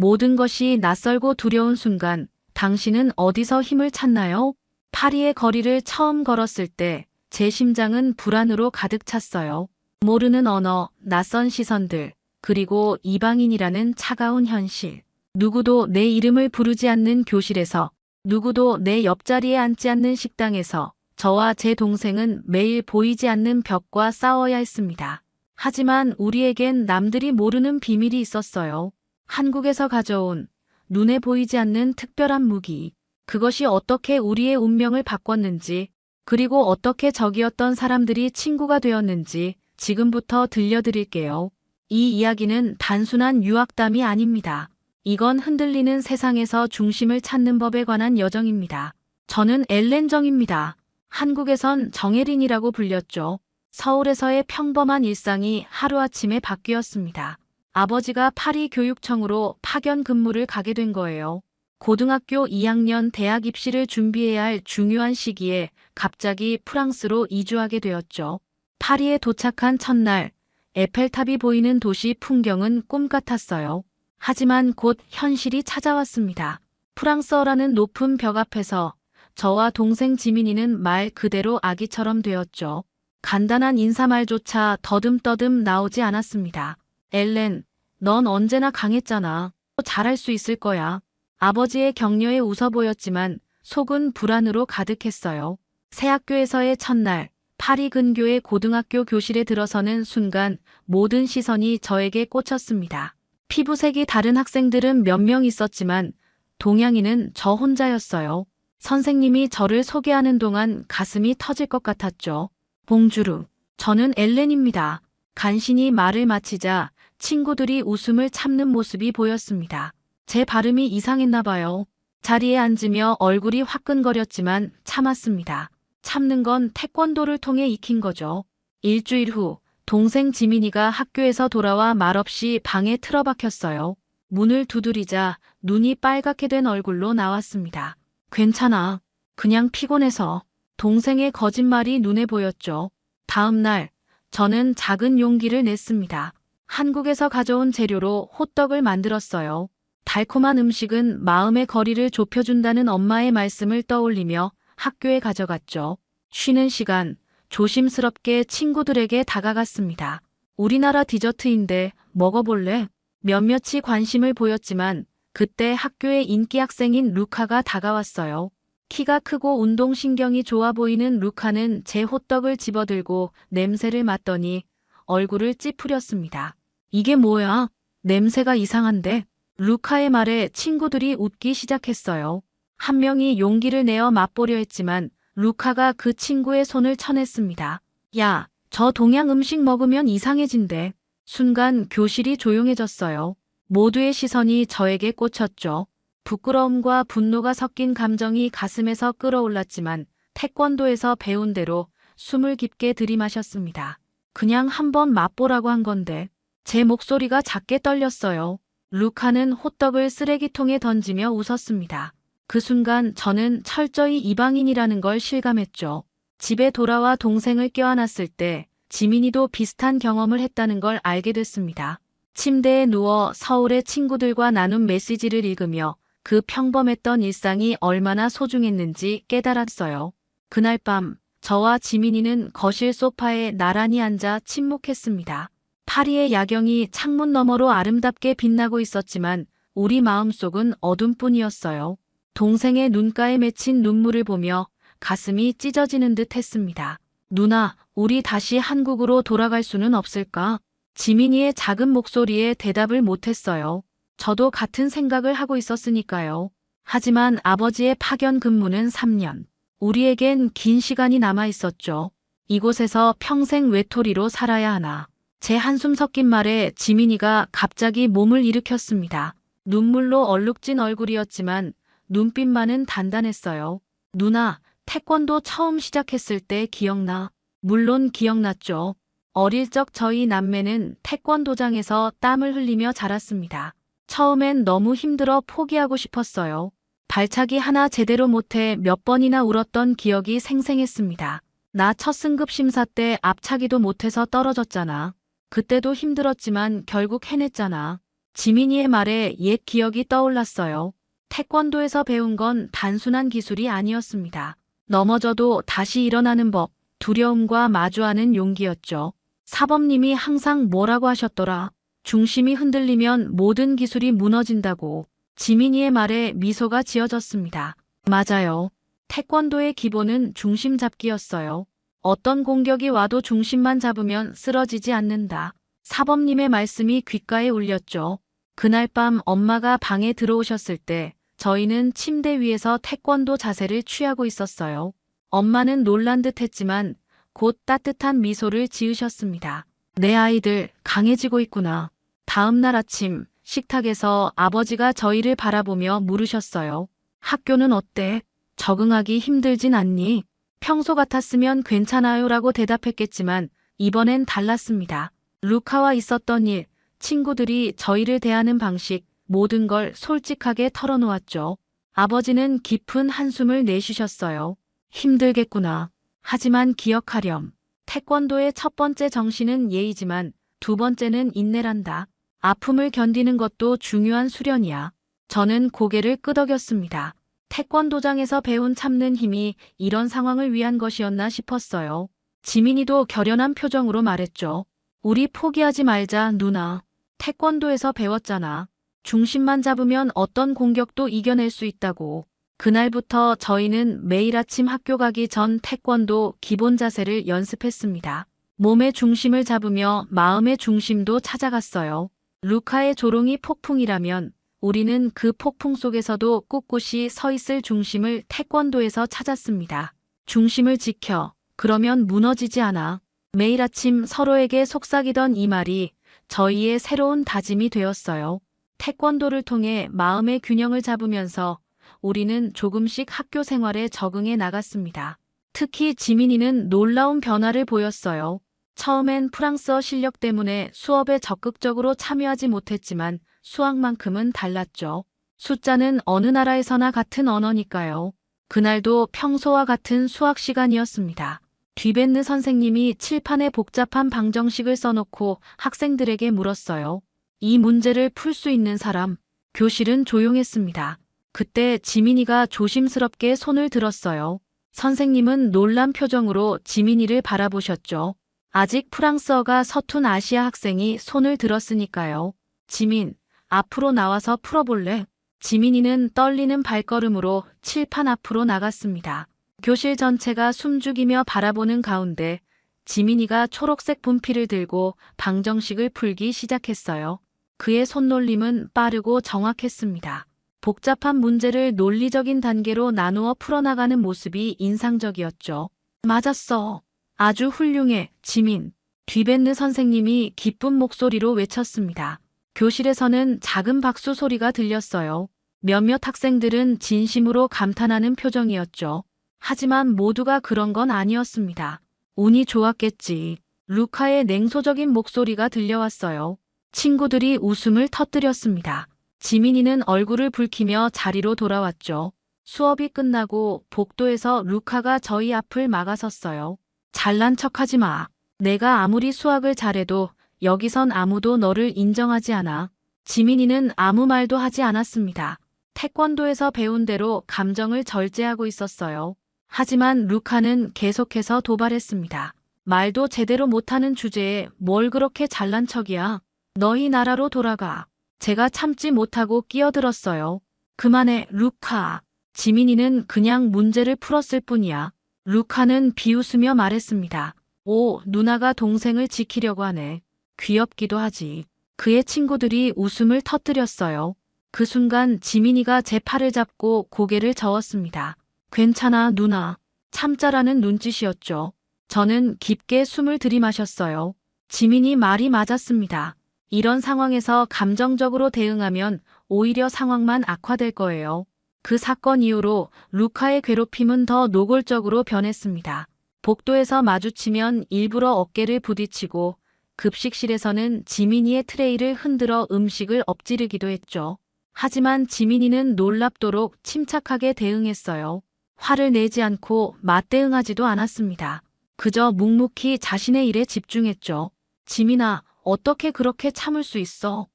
모든 것이 낯설고 두려운 순간 당신은 어디서 힘을 찾나요? 파리의 거리를 처음 걸었을 때 제 심장은 불안으로 가득 찼어요. 모르는 언어, 낯선 시선들, 그리고 이방인이라는 차가운 현실. 누구도 내 이름을 부르지 않는 교실에서, 누구도 내 옆자리에 앉지 않는 식당에서 저와 제 동생은 매일 보이지 않는 벽과 싸워야 했습니다. 하지만 우리에겐 남들이 모르는 비밀이 있었어요. 한국에서 가져온 눈에 보이지 않는 특별한 무기. 그것이 어떻게 우리의 운명을 바꿨는지, 그리고 어떻게 적이었던 사람들이 친구가 되었는지 지금부터 들려드릴게요. 이 이야기는 단순한 유학담이 아닙니다. 이건 흔들리는 세상에서 중심을 찾는 법에 관한 여정입니다. 저는 엘렌 정입니다. 한국에선 정혜린이라고 불렸죠. 서울에서의 평범한 일상이 하루아침에 바뀌었습니다. 아버지가 파리 교육청으로 파견 근무를 가게 된 거예요. 고등학교 2학년 대학 입시를 준비해야 할 중요한 시기에 갑자기 프랑스로 이주하게 되었죠. 파리에 도착한 첫날, 에펠탑이 보이는 도시 풍경은 꿈 같았어요. 하지만 곧 현실이 찾아왔습니다. 프랑스어라는 높은 벽 앞에서 저와 동생 지민이는 말 그대로 아기처럼 되었죠. 간단한 인사말조차 더듬더듬 나오지 않았습니다. 엘렌, 넌 언제나 강했잖아. 잘할 수 있을 거야. 아버지의 격려에 웃어 보였지만 속은 불안으로 가득했어요. 새 학교에서의 첫날, 파리 근교의 고등학교 교실에 들어서는 순간 모든 시선이 저에게 꽂혔습니다. 피부색이 다른 학생들은 몇 명 있었지만 동양인은 저 혼자였어요. 선생님이 저를 소개하는 동안 가슴이 터질 것 같았죠. 봉주르, 저는 엘렌입니다. 간신히 말을 마치자 친구들이 웃음을 참는 모습이 보였습니다. 제 발음이 이상했나 봐요. 자리에 앉으며 얼굴이 화끈거렸지만 참았습니다. 참는 건 태권도를 통해 익힌 거죠. 일주일 후 동생 지민이가 학교에서 돌아와 말없이 방에 틀어박혔어요. 문을 두드리자 눈이 빨갛게 된 얼굴로 나왔습니다. 괜찮아. 그냥 피곤해서. 동생의 거짓말이 눈에 보였죠. 다음 날 저는 작은 용기를 냈습니다. 한국에서 가져온 재료로 호떡을 만들었어요. 달콤한 음식은 마음의 거리를 좁혀준다는 엄마의 말씀을 떠올리며 학교에 가져갔죠. 쉬는 시간, 조심스럽게 친구들에게 다가갔습니다. 우리나라 디저트인데 먹어볼래? 몇몇이 관심을 보였지만 그때 학교의 인기 학생인 루카가 다가왔어요. 키가 크고 운동신경이 좋아 보이는 루카는 제 호떡을 집어들고 냄새를 맡더니 얼굴을 찌푸렸습니다. 이게 뭐야? 냄새가 이상한데? 루카의 말에 친구들이 웃기 시작했어요. 한 명이 용기를 내어 맛보려 했지만 루카가 그 친구의 손을 쳐냈습니다. 야, 저 동양 음식 먹으면 이상해진대. 순간 교실이 조용해졌어요. 모두의 시선이 저에게 꽂혔죠. 부끄러움과 분노가 섞인 감정이 가슴에서 끌어올랐지만 태권도에서 배운 대로 숨을 깊게 들이마셨습니다. 그냥 한번 맛보라고 한 건데. 제 목소리가 작게 떨렸어요. 루카는 호떡을 쓰레기통에 던지며 웃었습니다. 그 순간 저는 철저히 이방인이라는 걸 실감했죠. 집에 돌아와 동생을 껴안았을 때 지민이도 비슷한 경험을 했다는 걸 알게 됐습니다. 침대에 누워 서울의 친구들과 나눈 메시지를 읽으며 그 평범했던 일상이 얼마나 소중했는지 깨달았어요. 그날 밤 저와 지민이는 거실 소파에 나란히 앉아 침묵했습니다. 파리의 야경이 창문 너머로 아름답게 빛나고 있었지만 우리 마음속은 어둠뿐이었어요. 동생의 눈가에 맺힌 눈물을 보며 가슴이 찢어지는 듯 했습니다. 누나, 우리 다시 한국으로 돌아갈 수는 없을까? 지민이의 작은 목소리에 대답을 못했어요. 저도 같은 생각을 하고 있었으니까요. 하지만 아버지의 파견 근무는 3년. 우리에겐 긴 시간이 남아 있었죠. 이곳에서 평생 외톨이로 살아야 하나. 제 한숨 섞인 말에 지민이가 갑자기 몸을 일으켰습니다. 눈물로 얼룩진 얼굴이었지만 눈빛만은 단단했어요. 누나, 태권도 처음 시작했을 때 기억나? 물론 기억났죠. 어릴 적 저희 남매는 태권도장에서 땀을 흘리며 자랐습니다. 처음엔 너무 힘들어 포기하고 싶었어요. 발차기 하나 제대로 못해 몇 번이나 울었던 기억이 생생했습니다. 나 첫 승급 심사 때 앞차기도 못해서 떨어졌잖아. 그때도 힘들었지만 결국 해냈잖아. 지민이의 말에 옛 기억이 떠올랐어요. 태권도에서 배운 건 단순한 기술이 아니었습니다. 넘어져도 다시 일어나는 법, 두려움과 마주하는 용기였죠. 사범님이 항상 뭐라고 하셨더라. 중심이 흔들리면 모든 기술이 무너진다고. 지민이의 말에 미소가 지어졌습니다. 맞아요. 태권도의 기본은 중심 잡기였어요. 어떤 공격이 와도 중심만 잡으면 쓰러지지 않는다. 사범님의 말씀이 귓가에 울렸죠. 그날 밤 엄마가 방에 들어오셨을 때 저희는 침대 위에서 태권도 자세를 취하고 있었어요. 엄마는 놀란 듯 했지만 곧 따뜻한 미소를 지으셨습니다. 내 아이들 강해지고 있구나. 다음 날 아침 식탁에서 아버지가 저희를 바라보며 물으셨어요. 학교는 어때? 적응하기 힘들진 않니? 평소 같았으면 괜찮아요 라고 대답했겠지만 이번엔 달랐습니다. 루카와 있었던 일, 친구들이 저희를 대하는 방식, 모든 걸 솔직하게 털어놓았죠. 아버지는 깊은 한숨을 내쉬셨어요. 힘들겠구나. 하지만 기억하렴. 태권도의 첫 번째 정신은 예의지만 두 번째는 인내란다. 아픔을 견디는 것도 중요한 수련이야. 저는 고개를 끄덕였습니다. 태권도장에서 배운 참는 힘이 이런 상황을 위한 것이었나 싶었어요. 지민이도 결연한 표정으로 말했죠. 우리 포기하지 말자, 누나. 태권도에서 배웠잖아. 중심만 잡으면 어떤 공격도 이겨낼 수 있다고. 그날부터 저희는 매일 아침 학교 가기 전 태권도 기본 자세를 연습했습니다. 몸의 중심을 잡으며 마음의 중심도 찾아갔어요. 루카의 조롱이 폭풍이라면 우리는 그 폭풍 속에서도 꿋꿋이 서 있을 중심을 태권도에서 찾았습니다. 중심을 지켜. 그러면 무너지지 않아. 매일 아침 서로에게 속삭이던 이 말이 저희의 새로운 다짐이 되었어요. 태권도를 통해 마음의 균형을 잡으면서 우리는 조금씩 학교 생활에 적응해 나갔습니다. 특히 지민이는 놀라운 변화를 보였어요. 처음엔 프랑스어 실력 때문에 수업에 적극적으로 참여하지 못했지만 수학만큼은 달랐죠. 숫자는 어느 나라에서나 같은 언어니까요. 그날도 평소와 같은 수학 시간이었습니다. 뒤벤느 선생님이 칠판에 복잡한 방정식을 써놓고 학생들에게 물었어요. 이 문제를 풀 수 있는 사람. 교실은 조용했습니다. 그때 지민이가 조심스럽게 손을 들었어요. 선생님은 놀란 표정으로 지민이를 바라보셨죠. 아직 프랑스어가 서툰 아시아 학생이 손을 들었으니까요. 지민, 앞으로 나와서 풀어볼래? 지민이는 떨리는 발걸음으로 칠판 앞으로 나갔습니다. 교실 전체가 숨죽이며 바라보는 가운데 지민이가 초록색 분필을 들고 방정식을 풀기 시작했어요. 그의 손놀림은 빠르고 정확했습니다. 복잡한 문제를 논리적인 단계로 나누어 풀어나가는 모습이 인상적이었죠. 맞았어. 아주 훌륭해, 지민. 뒤벤느 선생님이 기쁜 목소리로 외쳤습니다. 교실에서는 작은 박수 소리가 들렸어요. 몇몇 학생들은 진심으로 감탄하는 표정이었죠. 하지만 모두가 그런 건 아니었습니다. 운이 좋았겠지. 루카의 냉소적인 목소리가 들려왔어요. 친구들이 웃음을 터뜨렸습니다. 지민이는 얼굴을 붉히며 자리로 돌아왔죠. 수업이 끝나고 복도에서 루카가 저희 앞을 막아섰어요. 잘난 척하지 마. 내가 아무리 수학을 잘해도 여기선 아무도 너를 인정하지 않아. 지민이는 아무 말도 하지 않았습니다. 태권도에서 배운 대로 감정을 절제하고 있었어요. 하지만 루카는 계속해서 도발했습니다. 말도 제대로 못하는 주제에 뭘 그렇게 잘난 척이야. 너희 나라로 돌아가. 제가 참지 못하고 끼어들었어요. 그만해, 루카. 지민이는 그냥 문제를 풀었을 뿐이야. 루카는 비웃으며 말했습니다. 오, 누나가 동생을 지키려고 하네. 귀엽기도 하지. 그의 친구들이 웃음을 터뜨렸어요. 그 순간 지민이가 제 팔을 잡고 고개를 저었습니다. 괜찮아, 누나. 참자라는 눈짓이었죠. 저는 깊게 숨을 들이마셨어요. 지민이 말이 맞았습니다. 이런 상황에서 감정적으로 대응하면 오히려 상황만 악화될 거예요. 그 사건 이후로 루카의 괴롭힘은 더 노골적으로 변했습니다. 복도에서 마주치면 일부러 어깨를 부딪히고 급식실에서는 지민이의 트레이를 흔들어 음식을 엎지르기도 했죠. 하지만 지민이는 놀랍도록 침착하게 대응했어요. 화를 내지 않고 맞대응하지도 않았습니다. 그저 묵묵히 자신의 일에 집중했죠. 지민아, 어떻게 그렇게 참을 수 있어?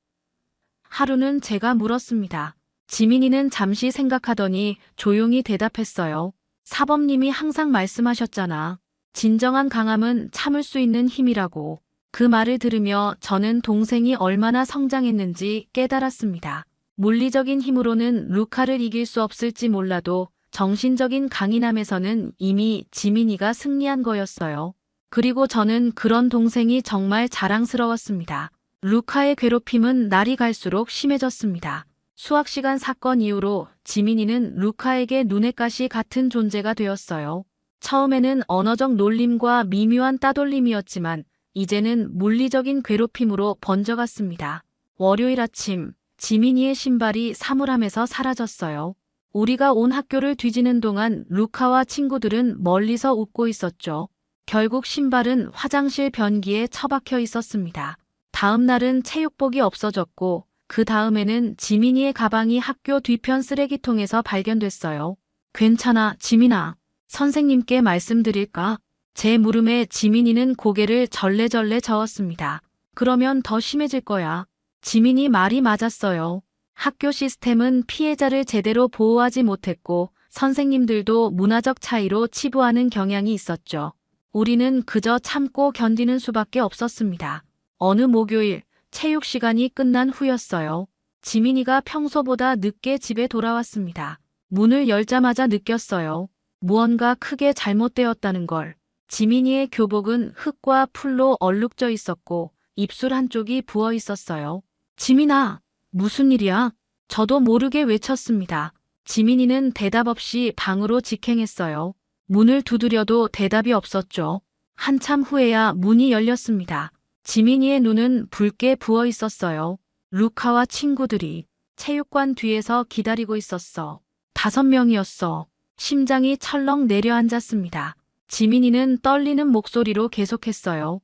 하루는 제가 물었습니다. 지민이는 잠시 생각하더니 조용히 대답했어요. 사범님이 항상 말씀하셨잖아. 진정한 강함은 참을 수 있는 힘이라고. 그 말을 들으며 저는 동생이 얼마나 성장했는지 깨달았습니다. 물리적인 힘으로는 루카를 이길 수 없을지 몰라도 정신적인 강인함에서는 이미 지민이가 승리한 거였어요. 그리고 저는 그런 동생이 정말 자랑스러웠습니다. 루카의 괴롭힘은 날이 갈수록 심해졌습니다. 수학 시간 사건 이후로 지민이는 루카에게 눈의 가시 같은 존재가 되었어요. 처음에는 언어적 놀림과 미묘한 따돌림이었지만 이제는 물리적인 괴롭힘으로 번져갔습니다. 월요일 아침, 지민이의 신발이 사물함에서 사라졌어요. 우리가 온 학교를 뒤지는 동안 루카와 친구들은 멀리서 웃고 있었죠. 결국 신발은 화장실 변기에 처박혀 있었습니다. 다음 날은 체육복이 없어졌고 그 다음에는 지민이의 가방이 학교 뒤편 쓰레기통에서 발견됐어요. 괜찮아, 지민아. 선생님께 말씀드릴까? 제 물음에 지민이는 고개를 절레절레 저었습니다. 그러면 더 심해질 거야. 지민이 말이 맞았어요. 학교 시스템은 피해자를 제대로 보호하지 못했고 선생님들도 문화적 차이로 치부하는 경향이 있었죠. 우리는 그저 참고 견디는 수밖에 없었습니다. 어느 목요일, 체육 시간이 끝난 후였어요. 지민이가 평소보다 늦게 집에 돌아왔습니다. 문을 열자마자 느꼈어요. 무언가 크게 잘못되었다는 걸. 지민이의 교복은 흙과 풀로 얼룩져 있었고 입술 한쪽이 부어 있었어요. 지민아, 무슨 일이야? 저도 모르게 외쳤습니다. 지민이는 대답 없이 방으로 직행했어요. 문을 두드려도 대답이 없었죠. 한참 후에야 문이 열렸습니다. 지민이의 눈은 붉게 부어 있었어요. 루카와 친구들이 체육관 뒤에서 기다리고 있었어. 5명이었어. 심장이 철렁 내려앉았습니다. 지민이는 떨리는 목소리로 계속했어요.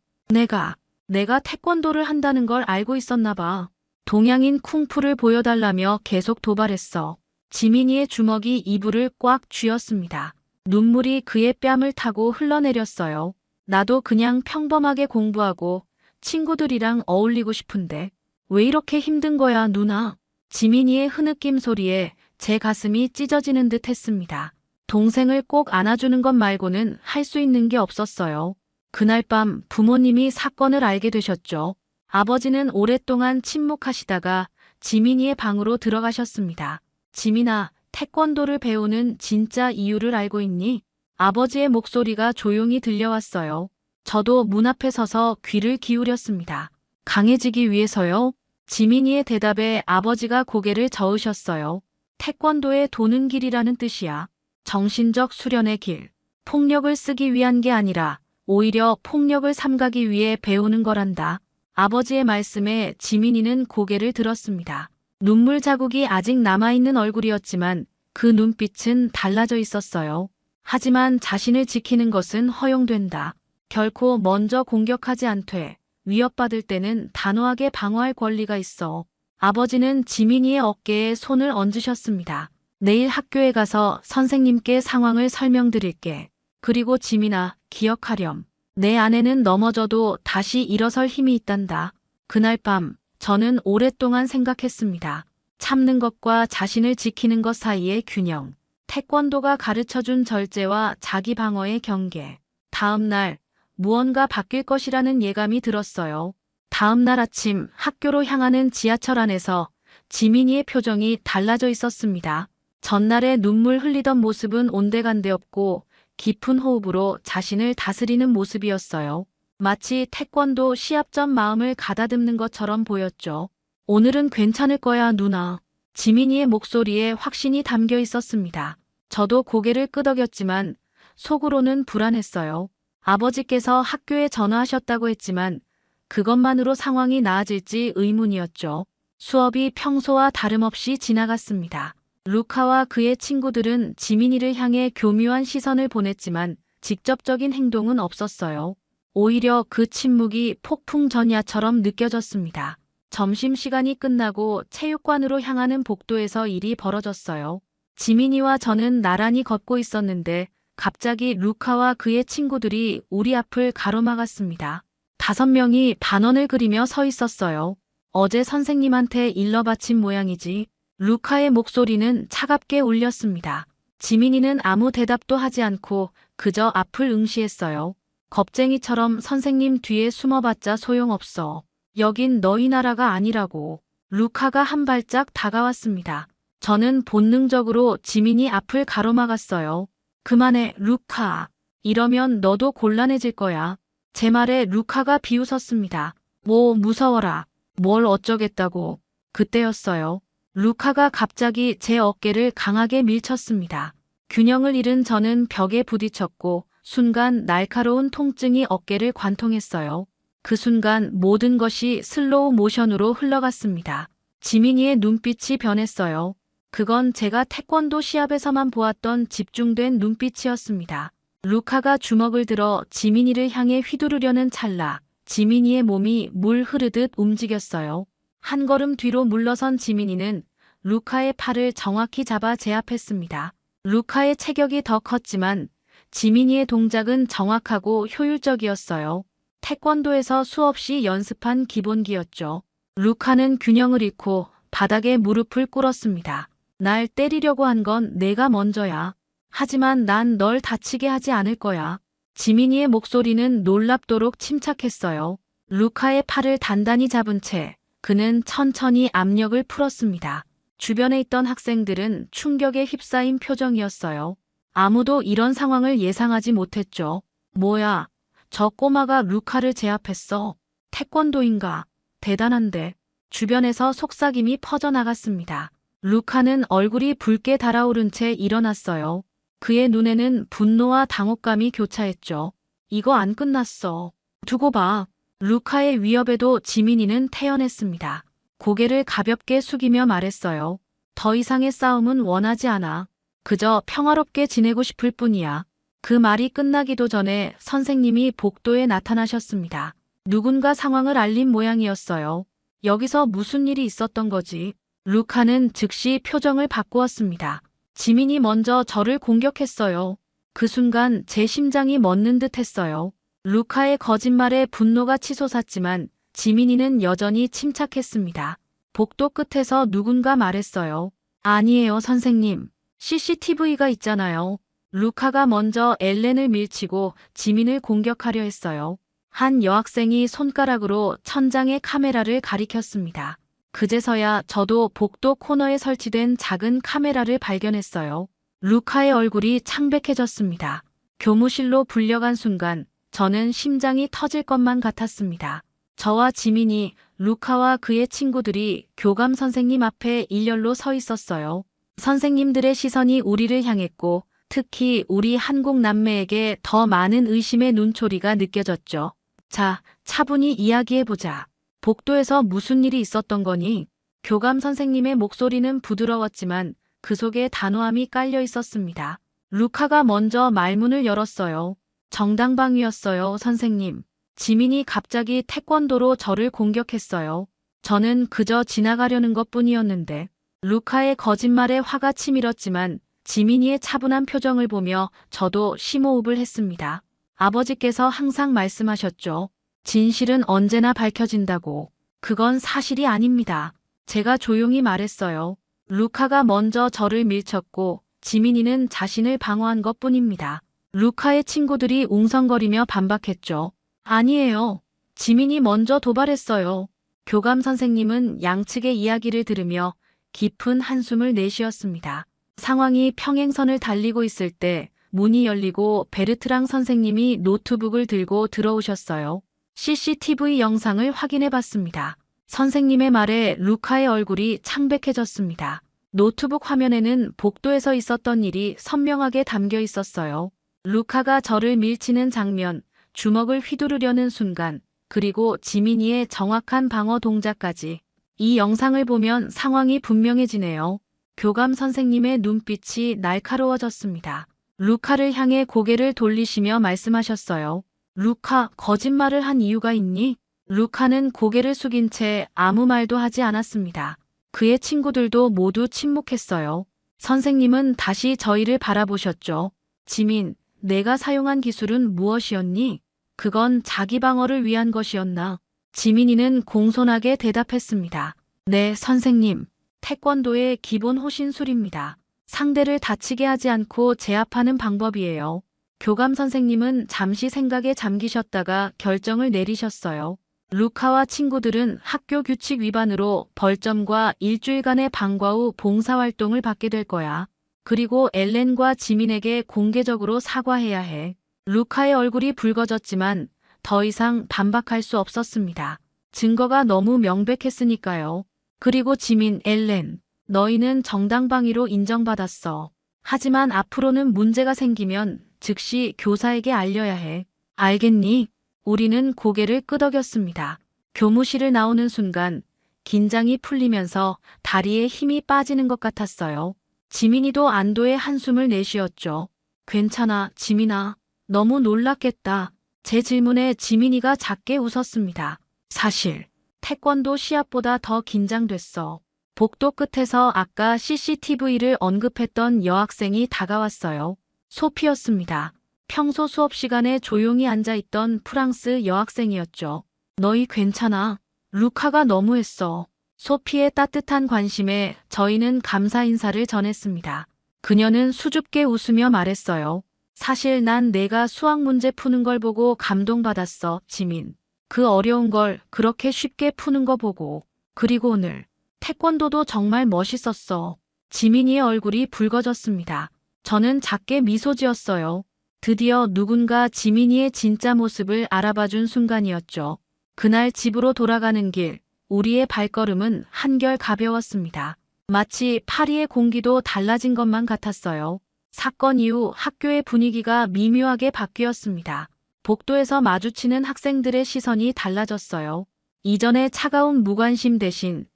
내가 태권도를 한다는 걸 알고 있었나 봐. 동양인 쿵푸를 보여달라며 계속 도발했어. 지민이의 주먹이 이불을 꽉 쥐었습니다. 눈물이 그의 뺨을 타고 흘러내렸어요. 나도 그냥 평범하게 공부하고 친구들이랑 어울리고 싶은데 왜 이렇게 힘든 거야, 누나? 지민이의 흐느낌 소리에 제 가슴이 찢어지는 듯 했습니다. 동생을 꼭 안아주는 것 말고는 할 수 있는 게 없었어요. 그날 밤 부모님이 사건을 알게 되셨죠. 아버지는 오랫동안 침묵하시다가 지민이의 방으로 들어가셨습니다. 지민아, 태권도를 배우는 진짜 이유를 알고 있니? 아버지의 목소리가 조용히 들려왔어요. 저도 문 앞에 서서 귀를 기울였습니다. 강해지기 위해서요? 지민이의 대답에 아버지가 고개를 저으셨어요. 태권도의 도는 길이라는 뜻이야. 정신적 수련의 길. 폭력을 쓰기 위한 게 아니라 오히려 폭력을 삼가기 위해 배우는 거란다. 아버지의 말씀에 지민이는 고개를 들었습니다. 눈물 자국이 아직 남아있는 얼굴이었지만 그 눈빛은 달라져 있었어요. 하지만 자신을 지키는 것은 허용된다. 결코 먼저 공격하지 않되 위협받을 때는 단호하게 방어할 권리가 있어. 아버지는 지민이의 어깨에 손을 얹으셨습니다. 내일 학교에 가서 선생님께 상황을 설명드릴게. 그리고 지민아, 기억하렴. 내 안에는 넘어져도 다시 일어설 힘이 있단다. 그날 밤 저는 오랫동안 생각했습니다. 참는 것과 자신을 지키는 것 사이의 균형. 태권도가 가르쳐준 절제와 자기 방어의 경계. 다음 날 무언가 바뀔 것이라는 예감이 들었어요. 다음 날 아침 학교로 향하는 지하철 안에서 지민이의 표정이 달라져 있었습니다. 전날에 눈물 흘리던 모습은 온데간데 없고 깊은 호흡으로 자신을 다스리는 모습이었어요. 마치 태권도 시합 전 마음을 가다듬는 것처럼 보였죠. 오늘은 괜찮을 거야, 누나. 지민이의 목소리에 확신이 담겨 있었습니다. 저도 고개를 끄덕였지만 속으로는 불안했어요. 아버지께서 학교에 전화하셨다고 했지만 그것만으로 상황이 나아질지 의문이었죠. 수업이 평소와 다름없이 지나갔습니다. 루카와 그의 친구들은 지민이를 향해 교묘한 시선을 보냈지만 직접적인 행동은 없었어요. 오히려 그 침묵이 폭풍 전야처럼 느껴졌습니다. 점심시간이 끝나고 체육관으로 향하는 복도에서 일이 벌어졌어요. 지민이와 저는 나란히 걷고 있었는데 갑자기 루카와 그의 친구들이 우리 앞을 가로막았습니다. 5명이 반원을 그리며 서 있었어요. 어제 선생님한테 일러 바친 모양이지. 루카의 목소리는 차갑게 울렸습니다. 지민이는 아무 대답도 하지 않고 그저 앞을 응시했어요. 겁쟁이처럼 선생님 뒤에 숨어봤자 소용없어. 여긴 너희 나라가 아니라고. 루카가 한 발짝 다가왔습니다. 저는 본능적으로 지민이 앞을 가로막았어요. 그만해, 루카. 이러면 너도 곤란해질 거야. 제 말에 루카가 비웃었습니다. 뭐 무서워라. 뭘 어쩌겠다고. 그때였어요. 루카가 갑자기 제 어깨를 강하게 밀쳤습니다. 균형을 잃은 저는 벽에 부딪혔고 순간 날카로운 통증이 어깨를 관통했어요. 그 순간 모든 것이 슬로우 모션으로 흘러갔습니다. 지민이의 눈빛이 변했어요. 그건 제가 태권도 시합에서만 보았던 집중된 눈빛이었습니다. 루카가 주먹을 들어 지민이를 향해 휘두르려는 찰나 지민이의 몸이 물 흐르듯 움직였어요. 한 걸음 뒤로 물러선 지민이는 루카의 팔을 정확히 잡아 제압했습니다. 루카의 체격이 더 컸지만 지민이의 동작은 정확하고 효율적이었어요. 태권도에서 수없이 연습한 기본기였죠. 루카는 균형을 잃고 바닥에 무릎을 꿇었습니다. 날 때리려고 한 건 내가 먼저야. 하지만 난 널 다치게 하지 않을 거야. 지민이의 목소리는 놀랍도록 침착했어요. 루카의 팔을 단단히 잡은 채 그는 천천히 압력을 풀었습니다. 주변에 있던 학생들은 충격에 휩싸인 표정이었어요. 아무도 이런 상황을 예상하지 못했죠. 뭐야, 저 꼬마가 루카를 제압했어. 태권도인가? 대단한데. 주변에서 속삭임이 퍼져나갔습니다. 루카는 얼굴이 붉게 달아오른 채 일어났어요. 그의 눈에는 분노와 당혹감이 교차했죠. 이거 안 끝났어. 두고 봐. 루카의 위협에도 지민이는 태연했습니다. 고개를 가볍게 숙이며 말했어요. 더 이상의 싸움은 원하지 않아. 그저 평화롭게 지내고 싶을 뿐이야. 그 말이 끝나기도 전에 선생님이 복도에 나타나셨습니다. 누군가 상황을 알린 모양이었어요. 여기서 무슨 일이 있었던 거지? 루카는 즉시 표정을 바꾸었습니다. 지민이 먼저 저를 공격했어요. 그 순간 제 심장이 멎는 듯 했어요. 루카의 거짓말에 분노가 치솟았지만 지민이는 여전히 침착했습니다. 복도 끝에서 누군가 말했어요. 아니에요, 선생님. CCTV가 있잖아요. 루카가 먼저 엘렌을 밀치고 지민을 공격하려 했어요. 한 여학생이 손가락으로 천장의 카메라를 가리켰습니다. 그제서야 저도 복도 코너에 설치된 작은 카메라를 발견했어요. 루카의 얼굴이 창백해졌습니다. 교무실로 불려간 순간 저는 심장이 터질 것만 같았습니다. 저와 지민이, 루카와 그의 친구들이 교감 선생님 앞에 일렬로 서 있었어요. 선생님들의 시선이 우리를 향했고 특히 우리 한국 남매에게 더 많은 의심의 눈초리가 느껴졌죠. 자, 차분히 이야기해보자. 복도에서 무슨 일이 있었던 거니? 교감 선생님의 목소리는 부드러웠지만 그 속에 단호함이 깔려 있었습니다. 루카가 먼저 말문을 열었어요. 정당방위였어요, 선생님. 지민이 갑자기 태권도로 저를 공격했어요. 저는 그저 지나가려는 것뿐이었는데. 루카의 거짓말에 화가 치밀었지만 지민이의 차분한 표정을 보며 저도 심호흡을 했습니다. 아버지께서 항상 말씀하셨죠. 진실은 언제나 밝혀진다고. 그건 사실이 아닙니다. 제가 조용히 말했어요. 루카가 먼저 저를 밀쳤고 지민이는 자신을 방어한 것뿐입니다. 루카의 친구들이 웅성거리며 반박했죠. 아니에요. 지민이 먼저 도발했어요. 교감 선생님은 양측의 이야기를 들으며 깊은 한숨을 내쉬었습니다. 상황이 평행선을 달리고 있을 때 문이 열리고 베르트랑 선생님이 노트북을 들고 들어오셨어요. CCTV 영상을 확인해 봤습니다. 선생님의 말에 루카의 얼굴이 창백해졌습니다. 노트북 화면에는 복도에서 있었던 일이 선명하게 담겨 있었어요. 루카가 저를 밀치는 장면, 주먹을 휘두르려는 순간, 그리고 지민이의 정확한 방어 동작까지. 이 영상을 보면 상황이 분명해지네요. 교감 선생님의 눈빛이 날카로워졌습니다. 루카를 향해 고개를 돌리시며 말씀하셨어요. 루카, 거짓말을 한 이유가 있니? 루카는 고개를 숙인 채 아무 말도 하지 않았습니다. 그의 친구들도 모두 침묵했어요. 선생님은 다시 저희를 바라보셨죠. 지민, 내가 사용한 기술은 무엇이었니? 그건 자기 방어를 위한 것이었나? 지민이는 공손하게 대답했습니다. 네, 선생님. 태권도의 기본 호신술입니다. 상대를 다치게 하지 않고 제압하는 방법이에요. 교감 선생님은 잠시 생각에 잠기셨다가 결정을 내리셨어요. 루카와 친구들은 학교 규칙 위반으로 벌점과 일주일간의 방과 후 봉사활동을 받게 될 거야. 그리고 엘렌과 지민에게 공개적으로 사과해야 해. 루카의 얼굴이 붉어졌지만 더 이상 반박할 수 없었습니다. 증거가 너무 명백했으니까요. 그리고 지민, 엘렌, 너희는 정당방위로 인정받았어. 하지만 앞으로는 문제가 생기면 즉시 교사에게 알려야 해. 알겠니? 우리는 고개를 끄덕였습니다. 교무실을 나오는 순간 긴장이 풀리면서 다리에 힘이 빠지는 것 같았어요. 지민이도 안도의 한숨을 내쉬었죠. 괜찮아, 지민아. 너무 놀랐겠다. 제 질문에 지민이가 작게 웃었습니다. 사실 태권도 시합보다 더 긴장됐어. 복도 끝에서 아까 CCTV를 언급했던 여학생이 다가왔어요. 소피였습니다. 평소 수업 시간에 조용히 앉아있던 프랑스 여학생이었죠. 너희 괜찮아? 루카가 너무했어. 소피의 따뜻한 관심에 저희는 감사 인사를 전했습니다. 그녀는 수줍게 웃으며 말했어요. 사실 난 내가 수학 문제 푸는 걸 보고 감동받았어, 지민. 그 어려운 걸 그렇게 쉽게 푸는 거 보고. 그리고 오늘 태권도도 정말 멋있었어. 지민이의 얼굴이 붉어졌습니다. 저는 작게 미소 지었어요. 드디어 누군가 지민이의 진짜 모습을 알아봐준 순간이었죠. 그날 집으로 돌아가는 길, 우리의 발걸음은 한결 가벼웠습니다. 마치 파리의 공기도 달라진 것만 같았어요. 사건 이후 학교의 분위기가 미묘하게 바뀌었습니다. 복도에서 마주치는 학생들의 시선이 달라졌어요. 이전의 차가운 무관심 대신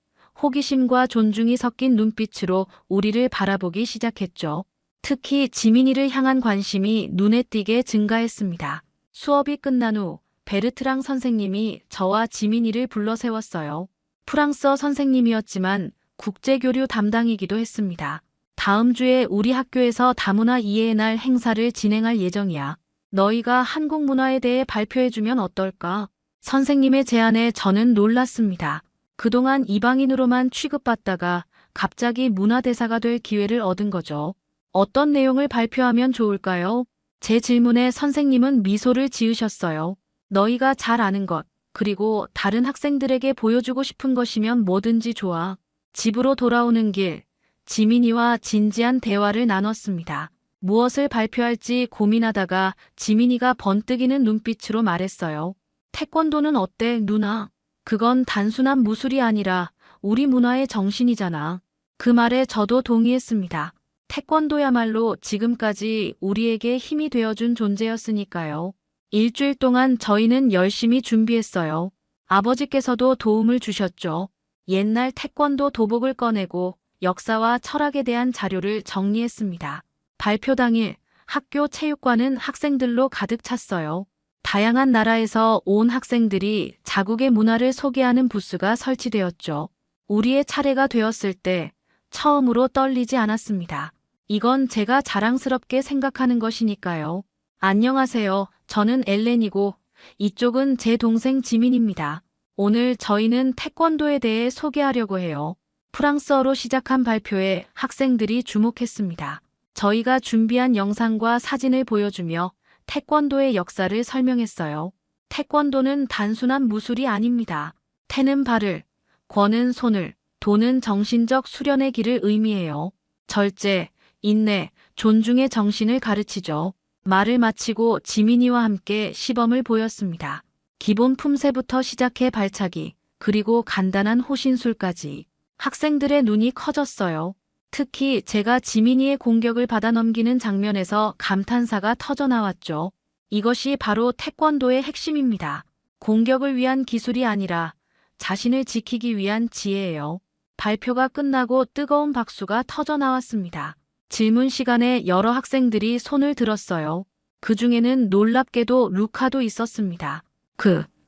호기심과 존중이 섞인 눈빛으로 우리를 바라보기 시작했죠. 특히 지민이를 향한 관심이 눈에 띄게 증가했습니다. 수업이 끝난 후 베르트랑 선생님이 저와 지민이를 불러 세웠어요. 프랑스어 선생님이었지만 국제교류 담당이기도 했습니다. 다음 주에 우리 학교에서 다문화 이해의 날 행사를 진행할 예정이야. 너희가 한국 문화에 대해 발표해주면 어떨까? 선생님의 제안에 저는 놀랐습니다. 그동안 이방인으로만 취급받다가 갑자기 문화대사가 될 기회를 얻은 거죠. 어떤 내용을 발표하면 좋을까요? 제 질문에 선생님은 미소를 지으셨어요. 너희가 잘 아는 것, 그리고 다른 학생들에게 보여주고 싶은 것이면 뭐든지 좋아. 집으로 돌아오는 길, 지민이와 진지한 대화를 나눴습니다. 무엇을 발표할지 고민하다가 지민이가 번뜩이는 눈빛으로 말했어요. 태권도는 어때, 누나? 그건 단순한 무술이 아니라 우리 문화의 정신이잖아. 그 말에 저도 동의했습니다. 태권도야말로 지금까지 우리에게 힘이 되어준 존재였으니까요. 일주일 동안 저희는 열심히 준비했어요. 아버지께서도 도움을 주셨죠. 옛날 태권도 도복을 꺼내고 역사와 철학에 대한 자료를 정리했습니다. 발표 당일 학교 체육관은 학생들로 가득 찼어요. 다양한 나라에서 온 학생들이 자국의 문화를 소개하는 부스가 설치되었죠. 우리의 차례가 되었을 때 처음으로 떨리지 않았습니다. 이건 제가 자랑스럽게 생각하는 것이니까요. 안녕하세요. 저는 엘렌이고 이쪽은 제 동생 지민입니다. 오늘 저희는 태권도에 대해 소개하려고 해요. 프랑스어로 시작한 발표에 학생들이 주목했습니다. 저희가 준비한 영상과 사진을 보여주며 태권도의 역사를 설명했어요. 태권도는 단순한 무술이 아닙니다. 태는 발을, 권은 손을, 도는 정신적 수련의 길을 의미해요. 절제, 인내, 존중의 정신을 가르치죠. 말을 마치고 지민이와 함께 시범을 보였습니다. 기본 품새부터 시작해 발차기, 그리고 간단한 호신술까지. 학생들의 눈이 커졌어요. 특히 제가 지민이의 공격을 받아 넘기는 장면에서 감탄사가 터져나왔죠. 이것이 바로 태권도의 핵심입니다. 공격을 위한 기술이 아니라 자신을 지키기 위한 지혜예요. 발표가 끝나고 뜨거운 박수가 터져나왔습니다. 질문 시간에 여러 학생들이 손을 들었어요. 그 중에는 놀랍게도 루카도 있었습니다.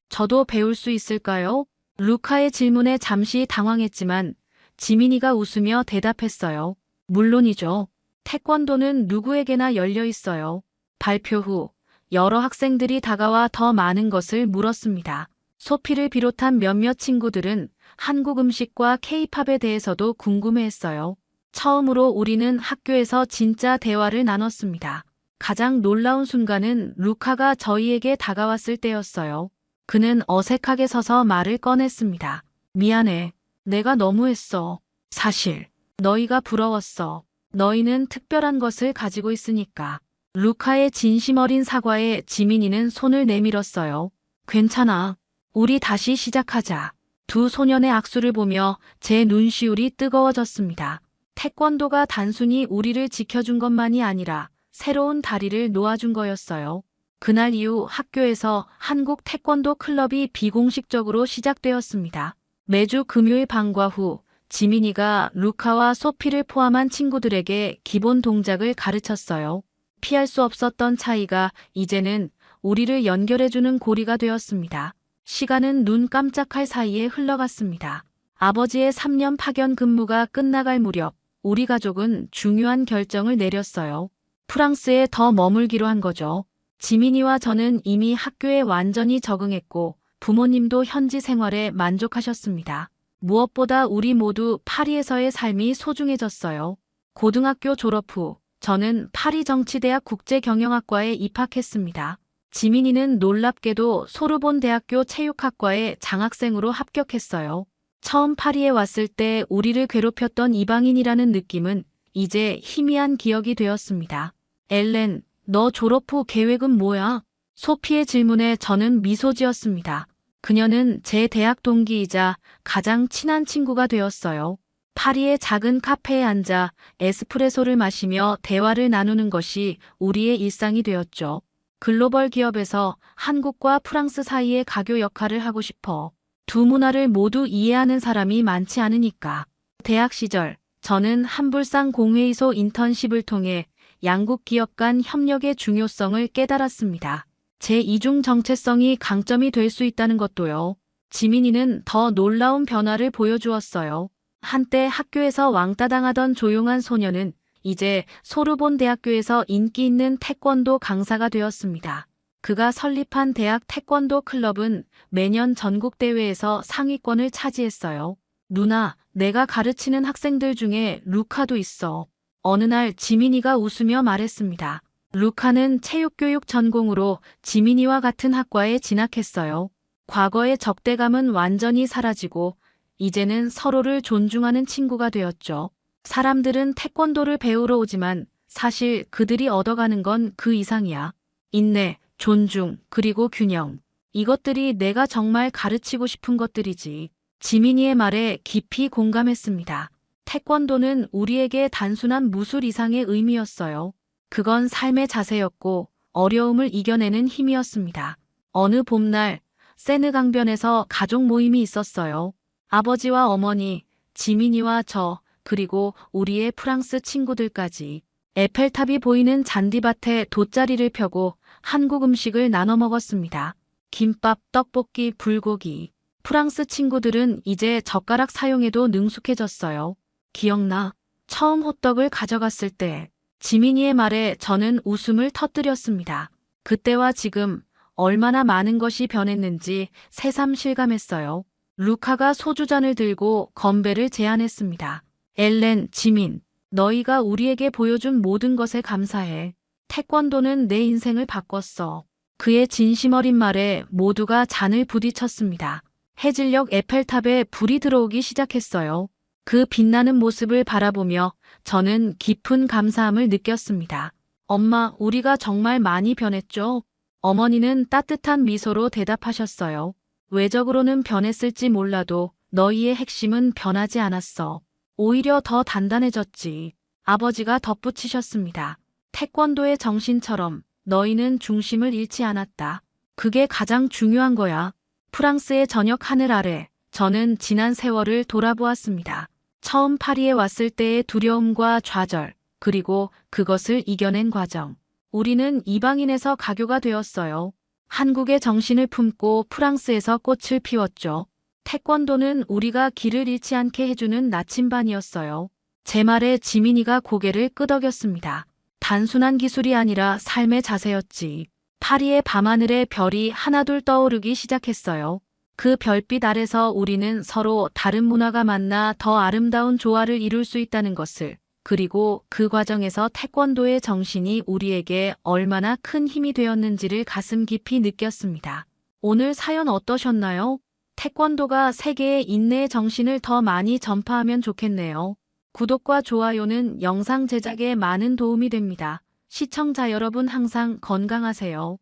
저도 배울 수 있을까요? 루카의 질문에 잠시 당황했지만 지민이가 웃으며 대답했어요. 물론이죠. 태권도는 누구에게나 열려 있어요. 발표 후 여러 학생들이 다가와 더 많은 것을 물었습니다. 소피를 비롯한 몇몇 친구들은 한국 음식과 케이팝에 대해서도 궁금해했어요. 처음으로 우리는 학교에서 진짜 대화를 나눴습니다. 가장 놀라운 순간은 루카가 저희에게 다가왔을 때였어요. 그는 어색하게 서서 말을 꺼냈습니다. 미안해. 내가 너무했어. 사실 너희가 부러웠어. 너희는 특별한 것을 가지고 있으니까. 루카의 진심 어린 사과에 지민이는 손을 내밀었어요. 괜찮아. 우리 다시 시작하자. 두 소년의 악수를 보며 제 눈시울이 뜨거워졌습니다. 태권도가 단순히 우리를 지켜준 것만이 아니라 새로운 다리를 놓아준 거였어요. 그날 이후 학교에서 한국 태권도 클럽이 비공식적으로 시작되었습니다. 매주 금요일 방과 후 지민이가 루카와 소피를 포함한 친구들에게 기본 동작을 가르쳤어요. 피할 수 없었던 차이가 이제는 우리를 연결해주는 고리가 되었습니다. 시간은 눈 깜짝할 사이에 흘러갔습니다. 아버지의 3년 파견 근무가 끝나갈 무렵 우리 가족은 중요한 결정을 내렸어요. 프랑스에 더 머물기로 한 거죠. 지민이와 저는 이미 학교에 완전히 적응했고 부모님도 현지 생활에 만족하셨습니다. 무엇보다 우리 모두 파리에서의 삶이 소중해졌어요. 고등학교 졸업 후 저는 파리정치대학 국제경영학과에 입학했습니다. 지민이는 놀랍게도 소르본 대학교 체육학과에 장학생으로 합격했어요. 처음 파리에 왔을 때 우리를 괴롭혔던 이방인이라는 느낌은 이제 희미한 기억이 되었습니다. 엘렌, 너 졸업 후 계획은 뭐야? 소피의 질문에 저는 미소 지었습니다. 그녀는 제 대학 동기이자 가장 친한 친구가 되었어요. 파리의 작은 카페에 앉아 에스프레소를 마시며 대화를 나누는 것이 우리의 일상이 되었죠. 글로벌 기업에서 한국과 프랑스 사이의 가교 역할을 하고 싶어. 두 문화를 모두 이해하는 사람이 많지 않으니까. 대학 시절 저는 한불상 공회의소 인턴십을 통해 양국 기업 간 협력의 중요성을 깨달았습니다. 제 이중 정체성이 강점이 될 수 있다는 것도요. 지민이는 더 놀라운 변화를 보여주었어요. 한때 학교에서 왕따 당하던 조용한 소녀는 이제 소르본 대학교에서 인기 있는 태권도 강사가 되었습니다. 그가 설립한 대학 태권도 클럽은 매년 전국대회에서 상위권을 차지했어요. 누나, 내가 가르치는 학생들 중에 루카도 있어. 어느 날 지민이가 웃으며 말했습니다. 루카는 체육교육 전공으로 지민이와 같은 학과에 진학했어요. 과거의 적대감은 완전히 사라지고 이제는 서로를 존중하는 친구가 되었죠. 사람들은 태권도를 배우러 오지만 사실 그들이 얻어가는 건 그 이상이야. 인내, 존중, 그리고 균형. 이것들이 내가 정말 가르치고 싶은 것들이지. 지민이의 말에 깊이 공감했습니다. 태권도는 우리에게 단순한 무술 이상의 의미였어요. 그건 삶의 자세였고 어려움을 이겨내는 힘이었습니다. 어느 봄날 세느 강변에서 가족 모임이 있었어요. 아버지와 어머니, 지민이와 저, 그리고 우리의 프랑스 친구들까지. 에펠탑이 보이는 잔디밭에 돗자리를 펴고 한국 음식을 나눠 먹었습니다. 김밥, 떡볶이, 불고기. 프랑스 친구들은 이제 젓가락 사용에도 능숙해졌어요. 기억나? 처음 호떡을 가져갔을 때 지민이의 말에 저는 웃음을 터뜨렸습니다. 그때와 지금 얼마나 많은 것이 변했는지 새삼 실감했어요. 루카가 소주잔을 들고 건배를 제안했습니다. 엘렌, 지민, 너희가 우리에게 보여준 모든 것에 감사해. 태권도는 내 인생을 바꿨어. 그의 진심 어린 말에 모두가 잔을 부딪혔습니다. 해질녘 에펠탑에 불이 들어오기 시작했어요. 그 빛나는 모습을 바라보며 저는 깊은 감사함을 느꼈습니다. 엄마, 우리가 정말 많이 변했죠? 어머니는 따뜻한 미소로 대답하셨어요. 외적으로는 변했을지 몰라도 너희의 핵심은 변하지 않았어. 오히려 더 단단해졌지. 아버지가 덧붙이셨습니다. 태권도의 정신처럼 너희는 중심을 잃지 않았다. 그게 가장 중요한 거야. 프랑스의 저녁 하늘 아래 저는 지난 세월을 돌아보았습니다. 처음 파리에 왔을 때의 두려움과 좌절, 그리고 그것을 이겨낸 과정. 우리는 이방인에서 가교가 되었어요. 한국의 정신을 품고 프랑스에서 꽃을 피웠죠. 태권도는 우리가 길을 잃지 않게 해주는 나침반이었어요. 제 말에 지민이가 고개를 끄덕였습니다. 단순한 기술이 아니라 삶의 자세였지. 파리의 밤하늘에 별이 하나둘 떠오르기 시작했어요. 그 별빛 아래서 우리는 서로 다른 문화가 만나 더 아름다운 조화를 이룰 수 있다는 것을, 그리고 그 과정에서 태권도의 정신이 우리에게 얼마나 큰 힘이 되었는지를 가슴 깊이 느꼈습니다. 오늘 사연 어떠셨나요? 태권도가 세계의 인내의 정신을 더 많이 전파하면 좋겠네요. 구독과 좋아요는 영상 제작에 많은 도움이 됩니다. 시청자 여러분 항상 건강하세요.